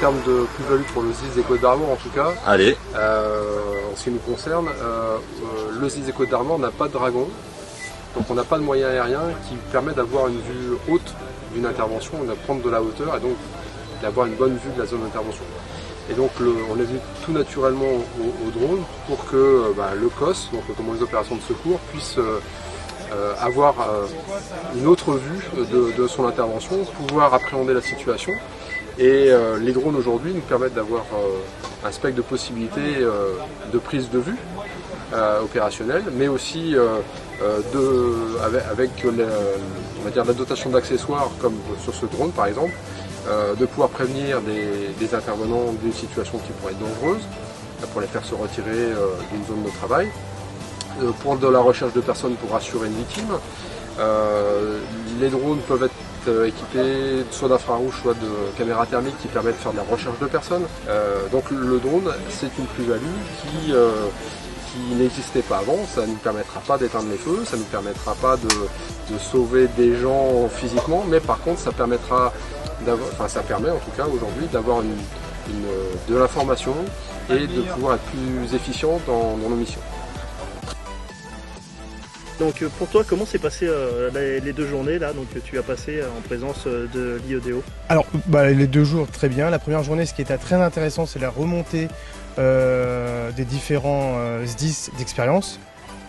termes de plus-value pour le SDIS des Côtes d'Armor en tout cas. Allez. En ce qui nous concerne, le SDIS des Côtes d'Armor n'a pas de dragon, donc on n'a pas de moyen aérien qui permet d'avoir une vue haute d'une intervention, de prendre de la hauteur et donc d'avoir une bonne vue de la zone d'intervention. Et donc on est venu tout naturellement au drone pour que le COS, donc le commandement des opérations de secours, puisse avoir une autre vue de son intervention, pouvoir appréhender la situation. Et les drones aujourd'hui nous permettent d'avoir un spectre de possibilités de prise de vue opérationnelle, mais aussi avec on va dire, la dotation d'accessoires comme sur ce drone par exemple, de pouvoir prévenir des intervenants d'une situation qui pourrait être dangereuse, pour les faire se retirer d'une zone de travail, pour de la recherche de personnes pour rassurer une victime. Les drones peuvent être équipés soit d'infrarouge, soit de caméras thermiques qui permettent de faire de la recherche de personnes. Donc le drone, c'est une plus-value qui n'existait pas avant. Ça ne nous permettra pas d'éteindre les feux, ça ne nous permettra pas de sauver des gens physiquement, mais par contre ça permettra ça permet en tout cas aujourd'hui d'avoir de l'information et de pouvoir être plus efficient dans nos missions. Donc pour toi, comment s'est passé les 2 journées là, donc, que tu as passé en présence de l'IEDO? Alors les 2 jours très bien. La première journée, ce qui était très intéressant, c'est la remontée des différents SDIS d'expérience,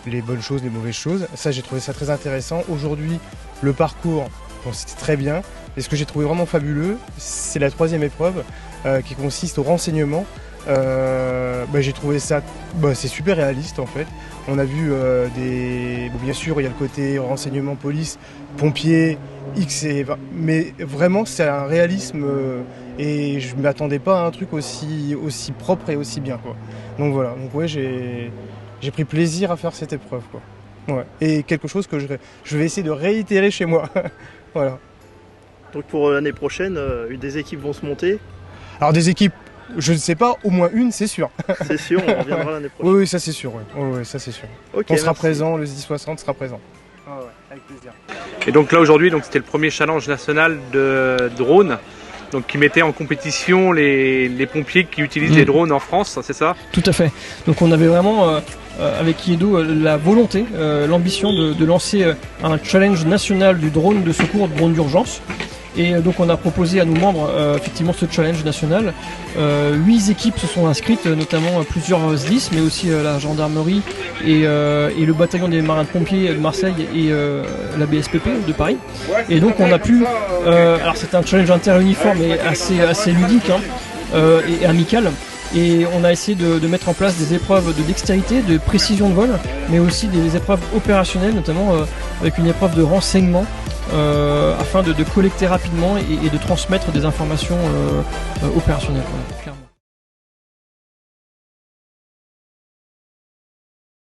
les bonnes choses, les mauvaises choses. Ça, j'ai trouvé ça très intéressant. Aujourd'hui, le parcours, bon, c'était très bien. Et ce que j'ai trouvé vraiment fabuleux, c'est la 3e épreuve qui consiste au renseignement. J'ai trouvé ça, c'est super réaliste en fait. On a vu bien sûr il y a le côté renseignement, police, pompiers, mais vraiment c'est un réalisme et je ne m'attendais pas à un truc aussi propre et aussi bien quoi. Donc voilà, donc ouais, j'ai pris plaisir à faire cette épreuve quoi. Ouais. Et quelque chose que je vais essayer de réitérer chez moi. Voilà. Donc pour l'année prochaine, des équipes vont se monter? Alors des équipes, je ne sais pas, au moins une, c'est sûr. C'est sûr, on reviendra l'année prochaine. Oui, ça c'est sûr. Oui, ça c'est sûr. Okay, on sera présent, le SDIS 60 sera présent. Ah ouais, avec plaisir. Et donc là aujourd'hui, c'était le premier challenge national de drone, donc qui mettait en compétition les pompiers qui utilisent les drones en France, c'est ça? Tout à fait. Donc on avait vraiment avec IEDO la volonté, l'ambition de lancer un challenge national du drone de secours, de drone d'urgence. Et donc on a proposé à nos membres effectivement ce challenge national. 8 équipes se sont inscrites, notamment plusieurs SDIS, mais aussi la gendarmerie et le bataillon des marins-pompiers de Marseille et la BSPP de Paris. Et donc on a pu, alors c'est un challenge interuniforme et assez ludique et amical. Et on a essayé de mettre en place des épreuves de dextérité, de précision de vol, mais aussi des épreuves opérationnelles, notamment avec une épreuve de renseignement, afin de collecter rapidement et de transmettre des informations opérationnelles, clairement.